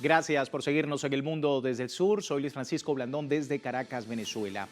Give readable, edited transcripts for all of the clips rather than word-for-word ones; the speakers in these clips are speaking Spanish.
Gracias por seguirnos en El Mundo desde el Sur. Soy Luis Francisco Blandón desde Caracas, Venezuela.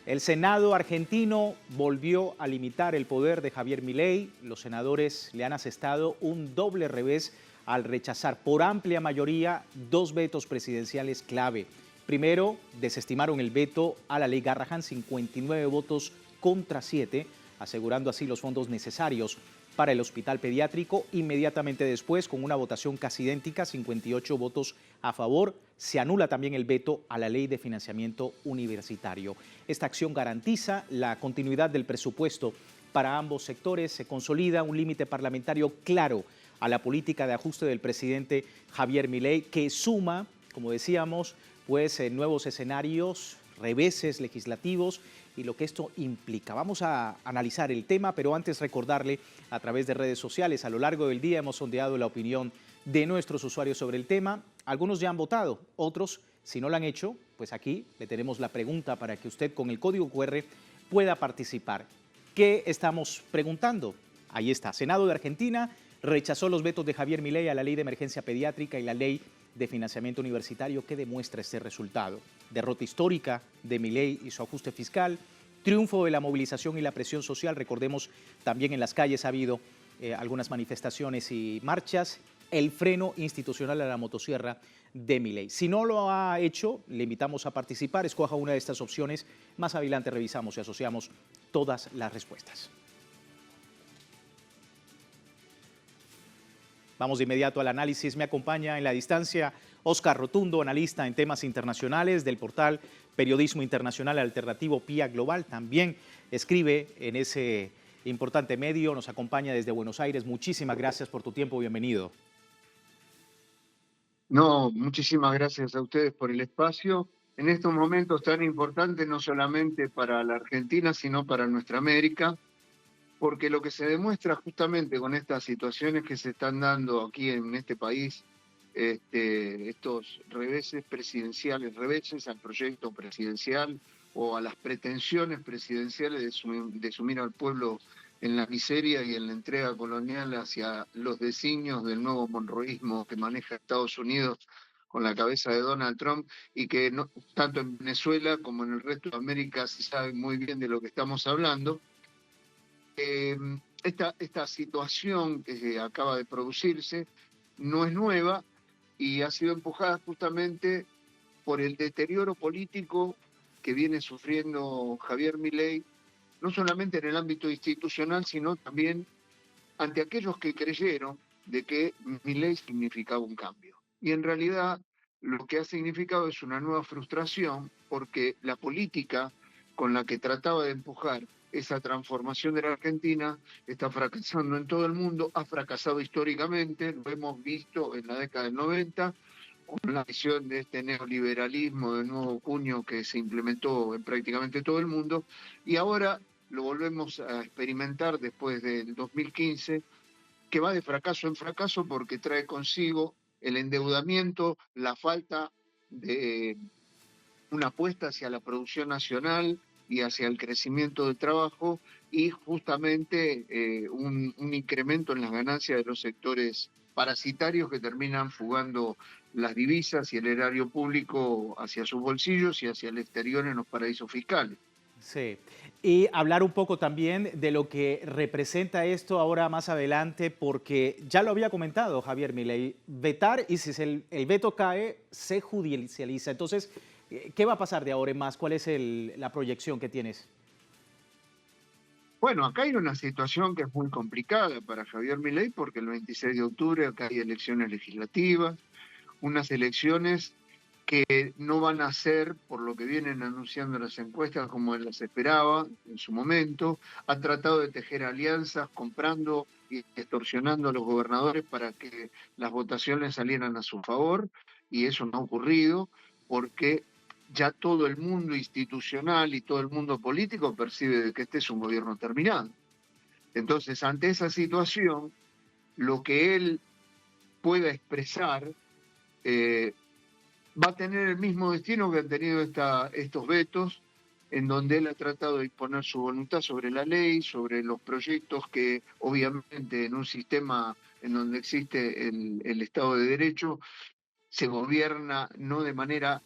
El Senado argentino volvió a limitar el poder de Javier Milei. Los senadores le han asestado un doble revés al rechazar por amplia mayoría dos vetos presidenciales clave. Primero, desestimaron el veto a la ley Garrahan, 59 votos contra 7, asegurando así los fondos necesarios para el hospital pediátrico. Inmediatamente después, con una votación casi idéntica, 58 votos a favor, se anula también el veto a la ley de financiamiento universitario. Esta acción garantiza la continuidad del presupuesto para ambos sectores. Se consolida un límite parlamentario claro a la política de ajuste del presidente Javier Milei, que suma, como decíamos, pues nuevos escenarios, reveses legislativos y lo que esto implica. Vamos a analizar el tema, pero antes recordarle a través de redes sociales, a lo largo del día hemos sondeado la opinión de nuestros usuarios sobre el tema. Algunos ya han votado, otros, si no lo han hecho, pues aquí le tenemos la pregunta para que usted con el código QR pueda participar. ¿Qué estamos preguntando? Ahí está, Senado de Argentina rechazó los vetos de Javier Milei a la ley de emergencia pediátrica y la ley de financiamiento universitario. ¿Qué demuestra este resultado? Derrota histórica de Milei y su ajuste fiscal, triunfo de la movilización y la presión social. Recordemos, también en las calles ha habido algunas manifestaciones y marchas. El freno institucional a la motosierra de Milei. Si no lo ha hecho, le invitamos a participar. Escoja una de estas opciones. Más adelante revisamos y asociamos todas las respuestas. Vamos de inmediato al análisis. Me acompaña en la distancia Óscar Rotundo, analista en temas internacionales del portal Periodismo Internacional Alternativo PIA Global. También escribe en ese importante medio. Nos acompaña desde Buenos Aires. Muchísimas gracias por tu tiempo. Bienvenido. No, muchísimas gracias a ustedes por el espacio. En estos momentos tan importantes, no solamente para la Argentina, sino para nuestra América, porque lo que se demuestra justamente con estas situaciones que se están dando aquí en este país, estos reveses presidenciales, reveses al proyecto presidencial o a las pretensiones presidenciales de sumir al pueblo en la miseria y en la entrega colonial hacia los designios del nuevo monroísmo que maneja Estados Unidos con la cabeza de Donald Trump, y que no, tanto en Venezuela como en el resto de América se sabe muy bien de lo que estamos hablando. Esta situación que acaba de producirse no es nueva y ha sido empujada justamente por el deterioro político que viene sufriendo Javier Milei, no solamente en el ámbito institucional, sino también ante aquellos que creyeron de que Milei significaba un cambio. Y en realidad lo que ha significado es una nueva frustración, porque la política con la que trataba de empujar esa transformación de la Argentina está fracasando en todo el mundo, ha fracasado históricamente, lo hemos visto en la década del 90, con la visión de este neoliberalismo de nuevo cuño que se implementó en prácticamente todo el mundo, y ahora lo volvemos a experimentar después del 2015, que va de fracaso en fracaso porque trae consigo el endeudamiento, la falta de una apuesta hacia la producción nacional y hacia el crecimiento del trabajo, y justamente un incremento en las ganancias de los sectores parasitarios que terminan fugando las divisas y el erario público hacia sus bolsillos y hacia el exterior en los paraísos fiscales. Sí, y hablar un poco también de lo que representa esto ahora más adelante, porque ya lo había comentado Javier Milei, vetar, y si el veto cae, se judicializa. Entonces, ¿qué va a pasar de ahora en más? ¿Cuál es la proyección que tienes? Bueno, acá hay una situación que es muy complicada para Javier Milei, porque el 26 de octubre acá hay elecciones legislativas, unas elecciones que no van a ser, por lo que vienen anunciando las encuestas, como él las esperaba en su momento. Ha tratado de tejer alianzas, comprando y extorsionando a los gobernadores para que las votaciones salieran a su favor, y eso no ha ocurrido porque ya todo el mundo institucional y todo el mundo político percibe que este es un gobierno terminado. Entonces, ante esa situación, lo que él pueda expresar eh, va a tener el mismo destino que han tenido estos vetos, en donde él ha tratado de imponer su voluntad sobre la ley, sobre los proyectos que obviamente en un sistema en donde existe el Estado de Derecho se gobierna no de manera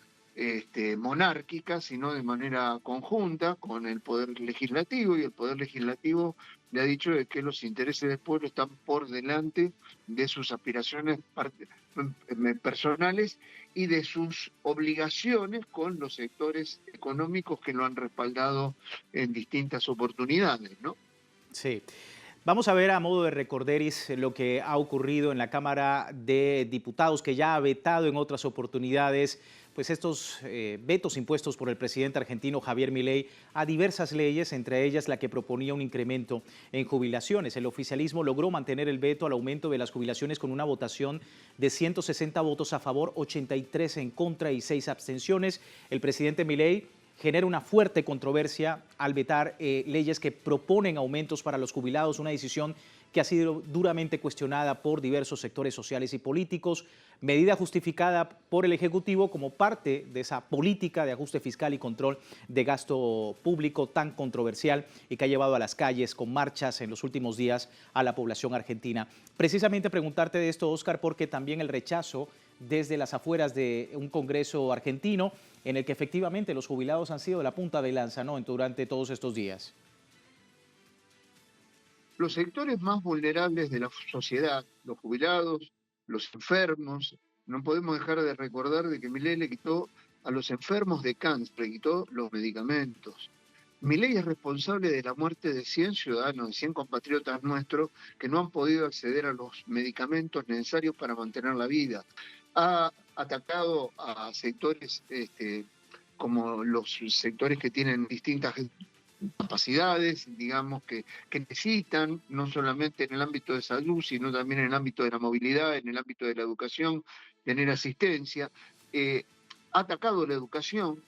monárquica, sino de manera conjunta con el Poder Legislativo, y el Poder Legislativo le ha dicho de que los intereses del pueblo están por delante de sus aspiraciones personales y de sus obligaciones con los sectores económicos que lo han respaldado en distintas oportunidades, ¿no? Sí. Vamos a ver a modo de recorderis lo que ha ocurrido en la Cámara de Diputados, que ya ha vetado en otras oportunidades pues estos vetos impuestos por el presidente argentino Javier Milei a diversas leyes, entre ellas la que proponía un incremento en jubilaciones. El oficialismo logró mantener el veto al aumento de las jubilaciones con una votación de 160 votos a favor, 83 en contra y 6 abstenciones. El presidente Milei genera una fuerte controversia al vetar leyes que proponen aumentos para los jubilados, una decisión que ha sido duramente cuestionada por diversos sectores sociales y políticos, medida justificada por el Ejecutivo como parte de esa política de ajuste fiscal y control de gasto público tan controversial y que ha llevado a las calles con marchas en los últimos días a la población argentina. Precisamente preguntarte de esto, Óscar, porque también el rechazo desde las afueras de un Congreso argentino en el que efectivamente los jubilados han sido la punta de lanza, ¿no?, durante todos estos días. Los sectores más vulnerables de la sociedad, los jubilados, los enfermos, no podemos dejar de recordar de que Milei le quitó a los enfermos de cáncer, le quitó los medicamentos. Milei es responsable de la muerte de 100 ciudadanos, de 100 compatriotas nuestros que no han podido acceder a los medicamentos necesarios para mantener la vida. Ha atacado a sectores como los sectores que tienen distintas capacidades, digamos, que necesitan, no solamente en el ámbito de salud, sino también en el ámbito de la movilidad, en el ámbito de la educación, tener asistencia. Ha atacado la educación,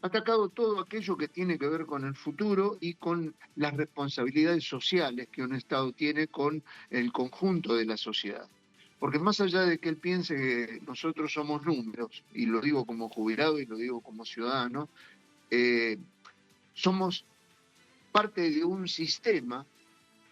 ha atacado todo aquello que tiene que ver con el futuro y con las responsabilidades sociales que un Estado tiene con el conjunto de la sociedad. Porque más allá de que él piense que nosotros somos números, y lo digo como jubilado y lo digo como ciudadano, somos parte de un sistema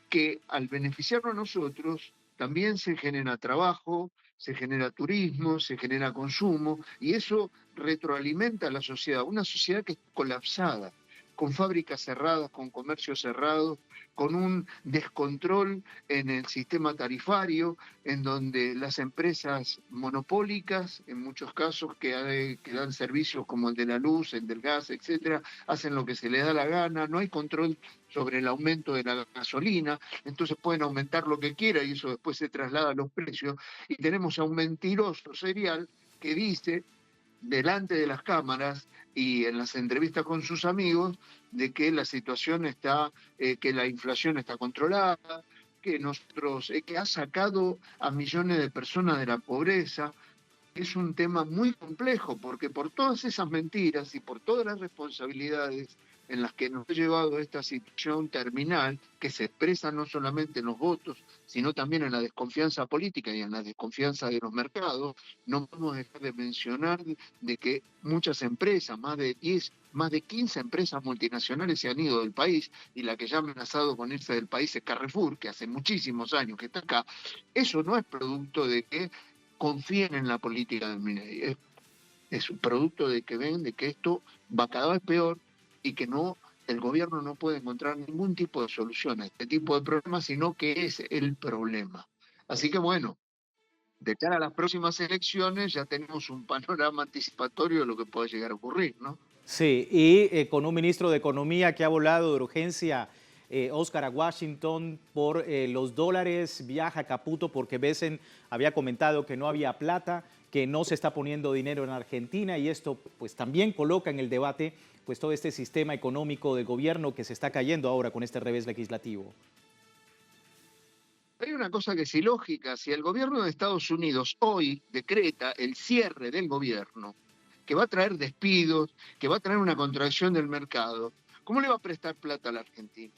que al beneficiarnos a nosotros también se genera trabajo, se genera turismo, se genera consumo, y eso retroalimenta a la sociedad, una sociedad que está colapsada, con fábricas cerradas, con comercios cerrados, con un descontrol en el sistema tarifario, en donde las empresas monopólicas, en muchos casos que dan servicios como el de la luz, el del gas, etcétera, hacen lo que se les da la gana, no hay control sobre el aumento de la gasolina, entonces pueden aumentar lo que quiera y eso después se traslada a los precios. Y tenemos a un mentiroso serial que dice delante de las cámaras y en las entrevistas con sus amigos de que la situación está, que la inflación está controlada, que que ha sacado a millones de personas de la pobreza. Es un tema muy complejo porque por todas esas mentiras y por todas las responsabilidades en las que nos ha llevado esta situación terminal, que se expresa no solamente en los votos, sino también en la desconfianza política y en la desconfianza de los mercados, no podemos dejar de mencionar de que muchas empresas, más de 10, más de 15 empresas multinacionales se han ido del país, y la que ya ha amenazado con irse del país es Carrefour, que hace muchísimos años que está acá. Eso no es producto de que confíen en la política del Milei. Es un producto de que ven de que esto va cada vez peor y que no, el gobierno no puede encontrar ningún tipo de solución a este tipo de problemas, sino que es el problema. Así que bueno, de cara a las próximas elecciones ya tenemos un panorama anticipatorio de lo que puede llegar a ocurrir, ¿no? Sí, y con un ministro de Economía que ha volado de urgencia, Óscar, a Washington por los dólares, viaja a Caputo porque Besen había comentado que no había plata, que no se está poniendo dinero en Argentina, y esto pues también coloca en el debate pues todo este sistema económico del gobierno que se está cayendo ahora con este revés legislativo. Hay una cosa que es ilógica: si el gobierno de Estados Unidos hoy decreta el cierre del gobierno, que va a traer despidos, que va a traer una contracción del mercado, ¿cómo le va a prestar plata a la Argentina?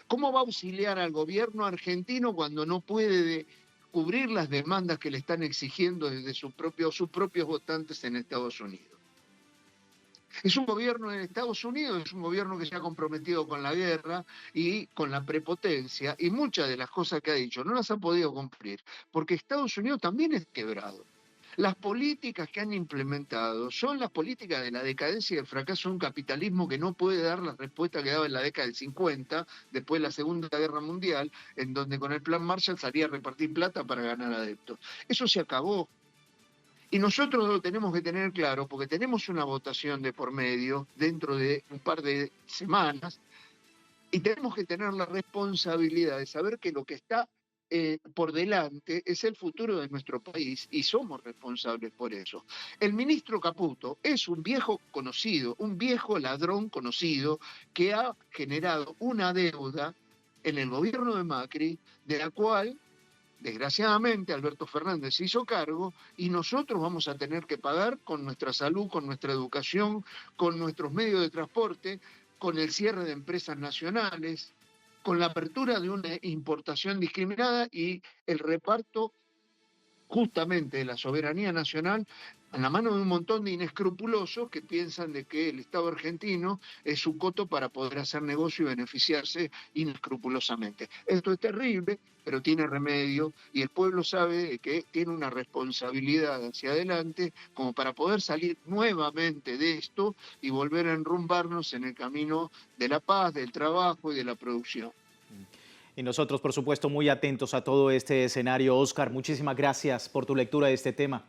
¿Cómo va a auxiliar al gobierno argentino cuando no puede cubrir las demandas que le están exigiendo desde sus propios votantes en Estados Unidos? Es un gobierno en Estados Unidos, es un gobierno que se ha comprometido con la guerra y con la prepotencia, y muchas de las cosas que ha dicho no las ha podido cumplir, porque Estados Unidos también es quebrado. Las políticas que han implementado son las políticas de la decadencia y del fracaso de un capitalismo que no puede dar la respuesta que daba en la década del 50, después de la Segunda Guerra Mundial, en donde con el Plan Marshall salía a repartir plata para ganar adeptos. Eso se acabó. Y nosotros lo tenemos que tener claro, porque tenemos una votación de por medio dentro de un par de semanas, y tenemos que tener la responsabilidad de saber que lo que está por delante es el futuro de nuestro país y somos responsables por eso. El ministro Caputo es un viejo conocido, un viejo ladrón conocido que ha generado una deuda en el gobierno de Macri, de la cual desgraciadamente Alberto Fernández se hizo cargo y nosotros vamos a tener que pagar con nuestra salud, con nuestra educación, con nuestros medios de transporte, con el cierre de empresas nacionales, con la apertura de una importación discriminada y el reparto justamente de la soberanía nacional en la mano de un montón de inescrupulosos que piensan de que el Estado argentino es su coto para poder hacer negocio y beneficiarse inescrupulosamente. Esto es terrible, pero tiene remedio y el pueblo sabe que tiene una responsabilidad hacia adelante como para poder salir nuevamente de esto y volver a enrumbarnos en el camino de la paz, del trabajo y de la producción. Y nosotros, por supuesto, muy atentos a todo este escenario. Óscar, muchísimas gracias por tu lectura de este tema.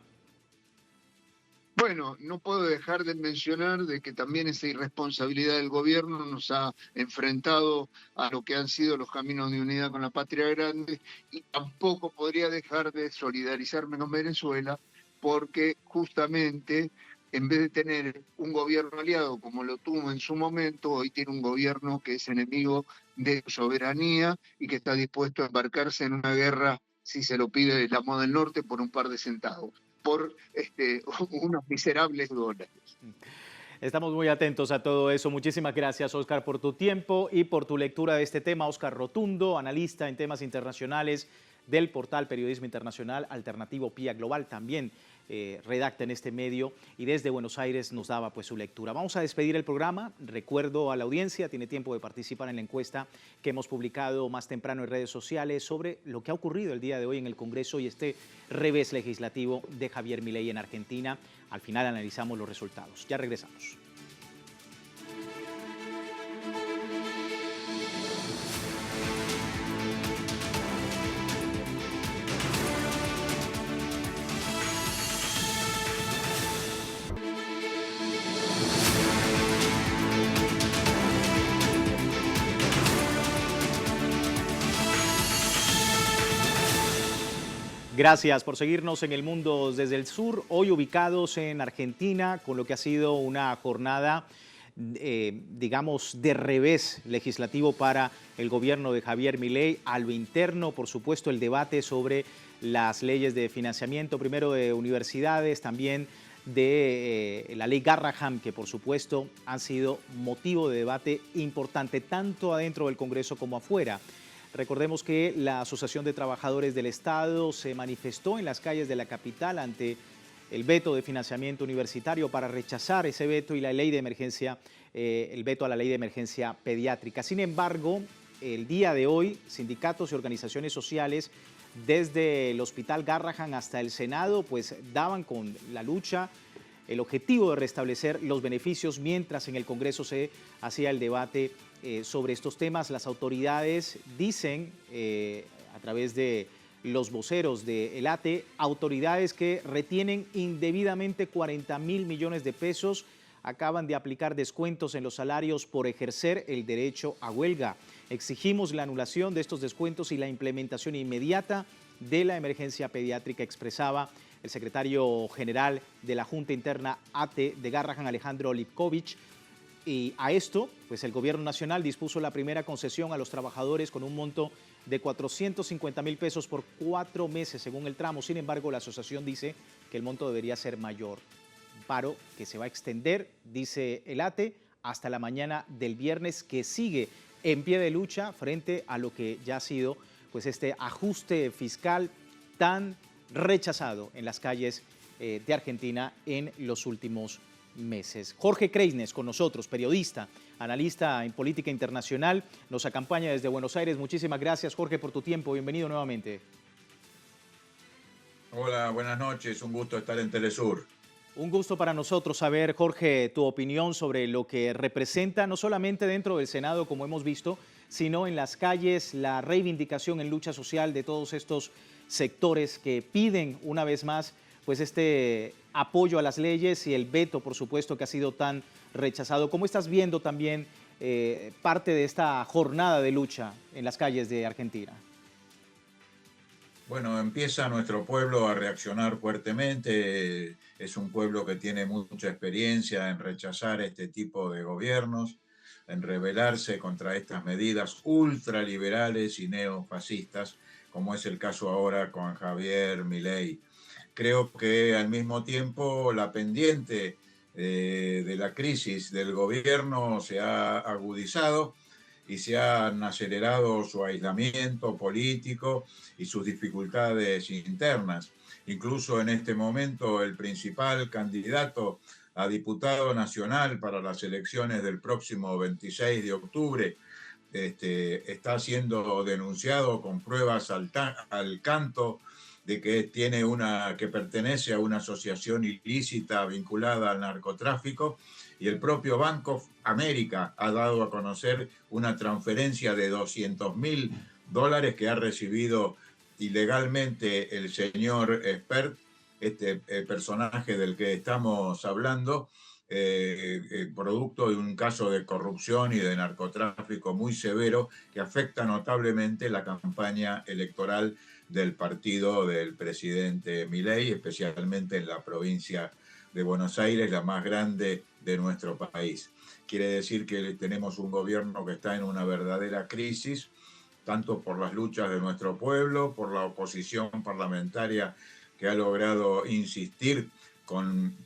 Bueno, no puedo dejar de mencionar de que también esa irresponsabilidad del gobierno nos ha enfrentado a lo que han sido los caminos de unidad con la patria grande y tampoco podría dejar de solidarizarme con Venezuela porque justamente en vez de tener un gobierno aliado como lo tuvo en su momento, hoy tiene un gobierno que es enemigo de su soberanía y que está dispuesto a embarcarse en una guerra, si se lo pide la moda del norte, por un par de centavos, por unos miserables dólares. Estamos muy atentos a todo eso. Muchísimas gracias, Óscar, por tu tiempo y por tu lectura de este tema. Óscar Rotundo, analista en temas internacionales del portal Periodismo Internacional Alternativo Pía Global, también redacta en este medio y desde Buenos Aires nos daba pues su lectura. Vamos a despedir el programa. Recuerdo a la audiencia, tiene tiempo de participar en la encuesta que hemos publicado más temprano en redes sociales sobre lo que ha ocurrido el día de hoy en el Congreso y este revés legislativo de Javier Milei en Argentina. Al final analizamos los resultados. Ya regresamos. Gracias por seguirnos en El Mundo desde el Sur, hoy ubicados en Argentina, con lo que ha sido una jornada, digamos, de revés legislativo para el gobierno de Javier Milei. A lo interno, por supuesto, el debate sobre las leyes de financiamiento, primero de universidades, también de la ley Garrahan, que por supuesto han sido motivo de debate importante tanto adentro del Congreso como afuera. Recordemos que la Asociación de Trabajadores del Estado se manifestó en las calles de la capital ante el veto de financiamiento universitario para rechazar ese veto y la ley de emergencia, el veto a la ley de emergencia pediátrica. Sin embargo, el día de hoy, sindicatos y organizaciones sociales desde el Hospital Garrahan hasta el Senado, pues daban con la lucha el objetivo de restablecer los beneficios mientras en el Congreso se hacía el debate sobre estos temas. Las autoridades dicen, a través de los voceros del ATE, autoridades que retienen indebidamente 40.000 millones de pesos, acaban de aplicar descuentos en los salarios por ejercer el derecho a huelga. Exigimos la anulación de estos descuentos y la implementación inmediata de la emergencia pediátrica, expresaba el secretario general de la Junta Interna ATE de Garrahan, Alejandro Lipkovich. Y a esto, pues el gobierno nacional dispuso la primera concesión a los trabajadores con un monto de 450.000 pesos por 4 meses según el tramo. Sin embargo, la asociación dice que el monto debería ser mayor. Paro que se va a extender, dice el ATE, hasta la mañana del viernes, que sigue en pie de lucha frente a lo que ya ha sido pues este ajuste fiscal tan rechazado en las calles de Argentina en los últimos meses. Jorge Kreisnes con nosotros, periodista, analista en política internacional, nos acompaña desde Buenos Aires. Muchísimas gracias, Jorge, por tu tiempo. Bienvenido nuevamente. Hola, buenas noches, un gusto estar en Telesur. Un gusto para nosotros saber, Jorge, tu opinión sobre lo que representa no solamente dentro del Senado, como hemos visto, sino en las calles, la reivindicación en lucha social de todos estos sectores que piden una vez más pues este apoyo a las leyes y el veto, por supuesto, que ha sido tan rechazado. ¿Cómo estás viendo también parte de esta jornada de lucha en las calles de Argentina? Bueno, empieza nuestro pueblo a reaccionar fuertemente. Es un pueblo que tiene mucha experiencia en rechazar este tipo de gobiernos, en rebelarse contra estas medidas ultraliberales y neofascistas, como es el caso ahora con Javier Milei. Creo que al mismo tiempo la pendiente de la crisis del gobierno se ha agudizado y se han acelerado su aislamiento político y sus dificultades internas. Incluso en este momento el principal candidato a diputado nacional para las elecciones del próximo 26 de octubre está siendo denunciado con pruebas al canto de que que pertenece a una asociación ilícita vinculada al narcotráfico, y el propio Bank of America ha dado a conocer una transferencia de $200.000 que ha recibido ilegalmente el señor Spert, personaje del que estamos hablando, producto de un caso de corrupción y de narcotráfico muy severo que afecta notablemente la campaña electoral del partido del presidente Milei, especialmente en la provincia de Buenos Aires, la más grande de nuestro país. Quiere decir que tenemos un gobierno que está en una verdadera crisis, tanto por las luchas de nuestro pueblo, por la oposición parlamentaria que ha logrado insistir con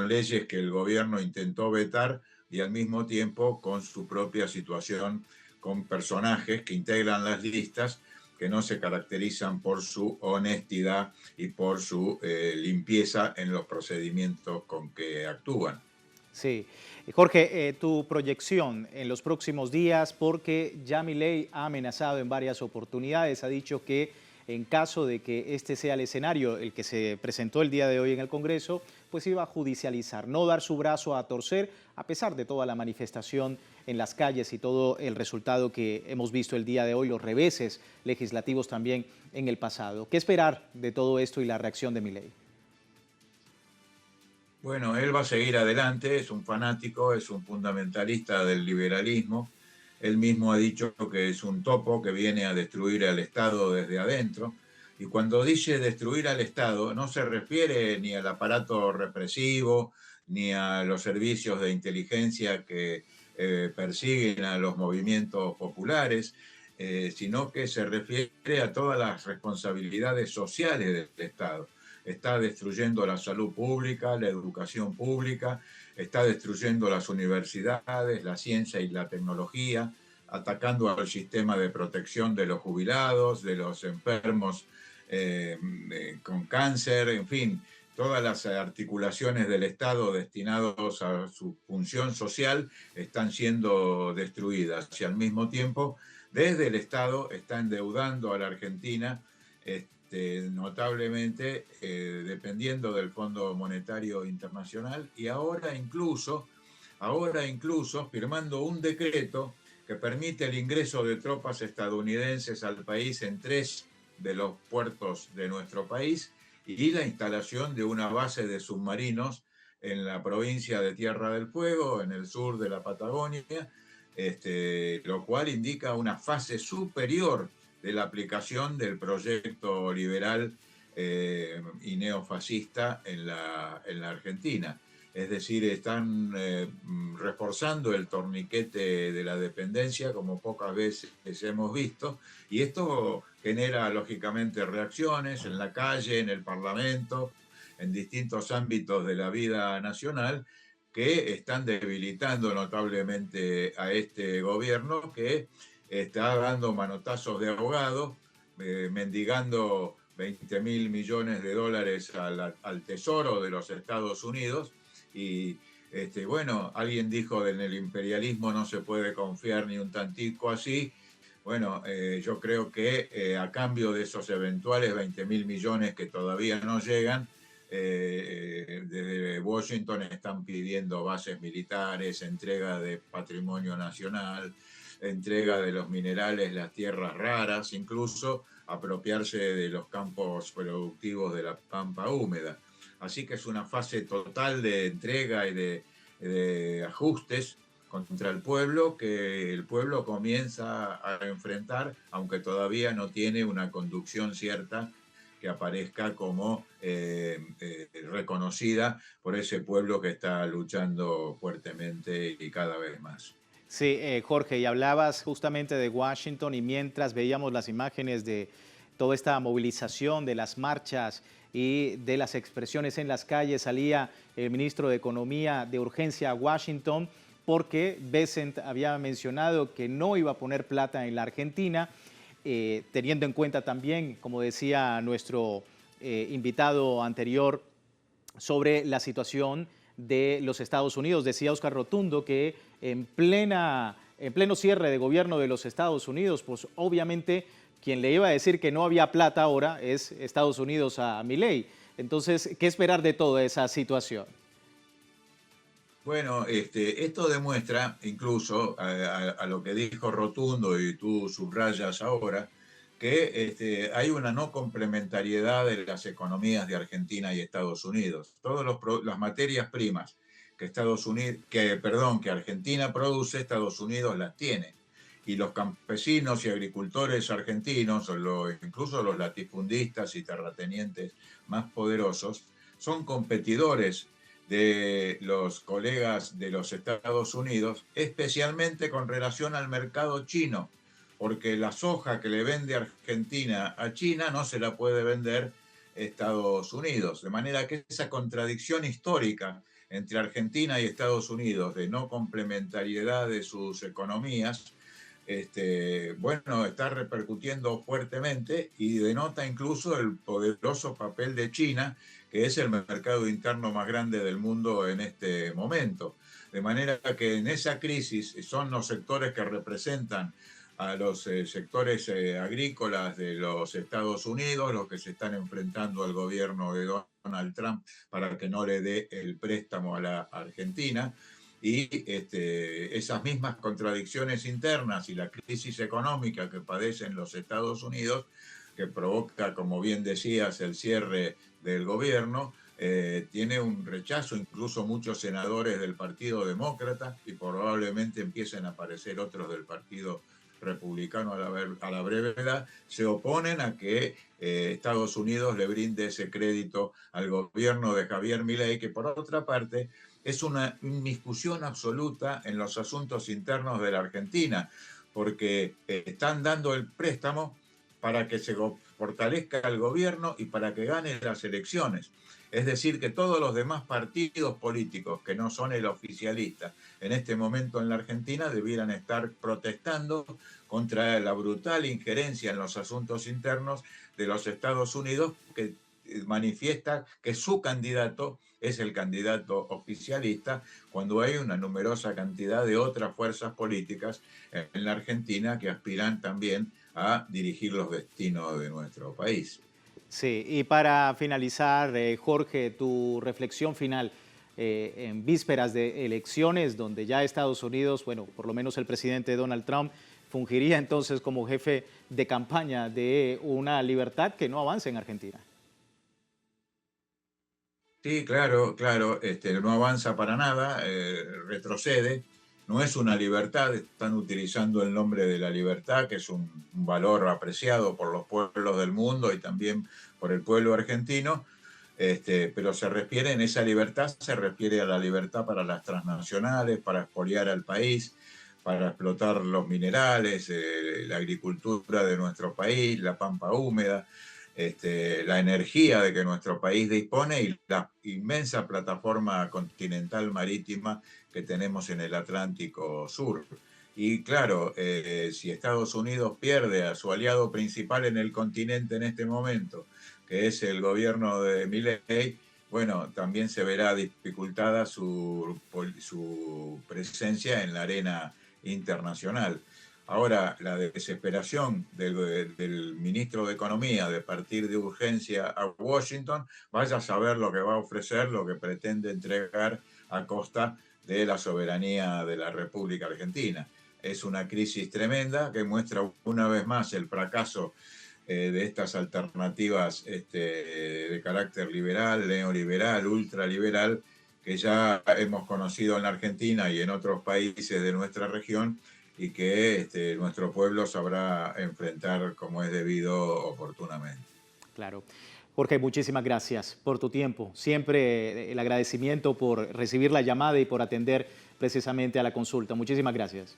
leyes que el gobierno intentó vetar, y al mismo tiempo con su propia situación, con personajes que integran las listas que no se caracterizan por su honestidad y por su limpieza en los procedimientos con que actúan. Sí. Jorge, tu proyección en los próximos días, porque ya Milei ha amenazado en varias oportunidades, ha dicho que en caso de que este sea el escenario, el que se presentó el día de hoy en el Congreso, pues iba a judicializar, no dar su brazo a torcer, a pesar de toda la manifestación en las calles y todo el resultado que hemos visto el día de hoy, los reveses legislativos también en el pasado. ¿Qué esperar de todo esto y la reacción de Milei? Bueno, él va a seguir adelante, es un fanático, es un fundamentalista del liberalismo. Él mismo ha dicho que es un topo que viene a destruir al Estado desde adentro. Y cuando dice destruir al Estado, no se refiere ni al aparato represivo, ni a los servicios de inteligencia que persiguen a los movimientos populares, sino que se refiere a todas las responsabilidades sociales del Estado. Está destruyendo la salud pública, la educación pública, está destruyendo las universidades, la ciencia y la tecnología, atacando al sistema de protección de los jubilados, de los enfermos con cáncer, en fin, todas las articulaciones del Estado destinadas a su función social están siendo destruidas, y al mismo tiempo desde el Estado está endeudando a la Argentina notablemente, dependiendo del Fondo Monetario Internacional, y ahora incluso firmando un decreto que permite el ingreso de tropas estadounidenses al país en 3 de los puertos de nuestro país, y la instalación de una base de submarinos en la provincia de Tierra del Fuego, en el sur de la Patagonia, lo cual indica una fase superior de la aplicación del proyecto liberal y neofascista en la Argentina. Es decir, están reforzando el torniquete de la dependencia como pocas veces hemos visto, y esto genera lógicamente reacciones en la calle, en el Parlamento, en distintos ámbitos de la vida nacional, que están debilitando notablemente a este gobierno, que está dando manotazos de ahogado, mendigando 20.000 millones de dólares al Tesoro de los Estados Unidos. Y bueno, alguien dijo que en el imperialismo no se puede confiar ni un tantico así, Bueno, yo creo que a cambio de esos eventuales 20.000 millones que todavía no llegan, desde Washington están pidiendo bases militares, entrega de patrimonio nacional, entrega de los minerales, las tierras raras, incluso apropiarse de los campos productivos de la pampa húmeda. Así que es una fase total de entrega y de ajustes contra el pueblo que el pueblo comienza a enfrentar, aunque todavía no tiene una conducción cierta que aparezca como reconocida por ese pueblo que está luchando fuertemente y cada vez más. Sí, Jorge, y hablabas justamente de Washington y mientras veíamos las imágenes de toda esta movilización, de las marchas y de las expresiones en las calles, salía el ministro de Economía de urgencia a Washington porque Bessent había mencionado que no iba a poner plata en la Argentina, teniendo en cuenta también, como decía nuestro invitado anterior, sobre la situación de los Estados Unidos. Decía Óscar Rotundo que en pleno cierre de gobierno de los Estados Unidos, pues obviamente quien le iba a decir que no había plata ahora es Estados Unidos a Milei. Entonces, ¿qué esperar de toda esa situación? Bueno, esto demuestra incluso a lo que dijo Rotundo y tú subrayas ahora, que hay una no complementariedad de las economías de Argentina y Estados Unidos. Todas las materias primas que Argentina produce, Estados Unidos las tiene. Y los campesinos y agricultores argentinos, incluso los latifundistas y terratenientes más poderosos, son competidores de los colegas de los Estados Unidos, especialmente con relación al mercado chino, porque la soja que le vende Argentina a China no se la puede vender Estados Unidos. De manera que esa contradicción histórica entre Argentina y Estados Unidos de no complementariedad de sus economías, bueno, está repercutiendo fuertemente y denota incluso el poderoso papel de China, que es el mercado interno más grande del mundo en este momento. De manera que en esa crisis son los sectores que representan a los sectores agrícolas de los Estados Unidos los que se están enfrentando al gobierno de Donald Trump para que no le dé el préstamo a la Argentina. Y esas mismas contradicciones internas y la crisis económica que padecen los Estados Unidos, que provoca, como bien decías, el cierre del gobierno, tiene un rechazo, incluso muchos senadores del Partido Demócrata, y probablemente empiecen a aparecer otros del Partido Republicano a la brevedad, se oponen a que Estados Unidos le brinde ese crédito al gobierno de Javier Milei, que por otra parte es una inmiscusión absoluta en los asuntos internos de la Argentina, porque están dando el préstamo para que se fortalezca el gobierno y para que gane las elecciones. Es decir, que todos los demás partidos políticos que no son el oficialista en este momento en la Argentina debieran estar protestando contra la brutal injerencia en los asuntos internos de los Estados Unidos, que manifiesta que su candidato es el candidato oficialista, cuando hay una numerosa cantidad de otras fuerzas políticas en la Argentina que aspiran también a dirigir los destinos de nuestro país. Sí, y para finalizar, Jorge, tu reflexión final en vísperas de elecciones, donde ya Estados Unidos, bueno, por lo menos el presidente Donald Trump, fungiría entonces como jefe de campaña de una libertad que no avanza en Argentina. Sí, claro, claro, no avanza para nada, retrocede, no es una libertad, están utilizando el nombre de la libertad, que es un valor apreciado por los pueblos del mundo y también por el pueblo argentino, pero en esa libertad se refiere a la libertad para las transnacionales, para expoliar al país, para explotar los minerales, la agricultura de nuestro país, la pampa húmeda, la energía de que nuestro país dispone y la inmensa plataforma continental marítima que tenemos en el Atlántico Sur. Y claro, si Estados Unidos pierde a su aliado principal en el continente en este momento, que es el gobierno de Milei, bueno, también se verá dificultada su presencia en la arena internacional. Ahora, la desesperación del ministro de Economía de partir de urgencia a Washington, vaya a saber lo que va a ofrecer, lo que pretende entregar a costa de la soberanía de la República Argentina. Es una crisis tremenda que muestra una vez más el fracaso de estas alternativas de carácter liberal, neoliberal, ultraliberal, que ya hemos conocido en la Argentina y en otros países de nuestra región, y que nuestro pueblo sabrá enfrentar como es debido oportunamente. Claro. Jorge, muchísimas gracias por tu tiempo. Siempre el agradecimiento por recibir la llamada y por atender precisamente a la consulta. Muchísimas gracias.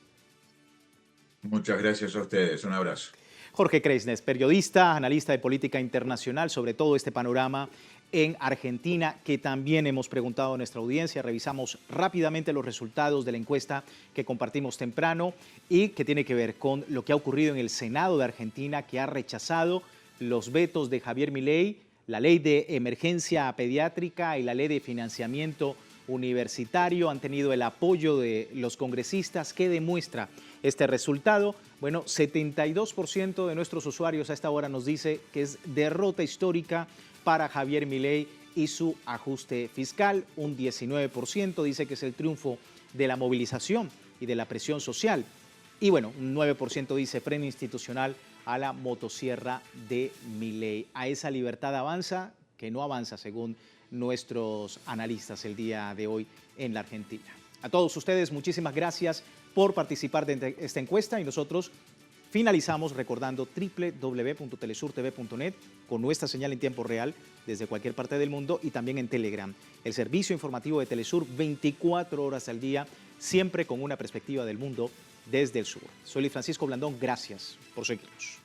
Muchas gracias a ustedes. Un abrazo. Jorge Kreisnes, periodista, analista de política internacional, sobre todo este panorama en Argentina, que también hemos preguntado a nuestra audiencia. Revisamos rápidamente los resultados de la encuesta que compartimos temprano y que tiene que ver con lo que ha ocurrido en el Senado de Argentina, que ha rechazado los vetos de Javier Milei, la ley de emergencia pediátrica y la ley de financiamiento universitario. Han tenido el apoyo de los congresistas. ¿Qué demuestra este resultado? Bueno, 72% de nuestros usuarios a esta hora nos dice que es derrota histórica para Javier Milei y su ajuste fiscal. Un 19% dice que es el triunfo de la movilización y de la presión social. Y bueno, un 9% dice freno institucional a la motosierra de Milei. A esa libertad avanza, que no avanza según nuestros analistas el día de hoy en la Argentina. A todos ustedes, muchísimas gracias por participar de esta encuesta y nosotros finalizamos recordando www.telesurtv.net con nuestra señal en tiempo real desde cualquier parte del mundo y también en Telegram, el servicio informativo de Telesur 24 horas al día, siempre con una perspectiva del mundo desde el sur. Soy Luis Francisco Blandón, gracias por seguirnos.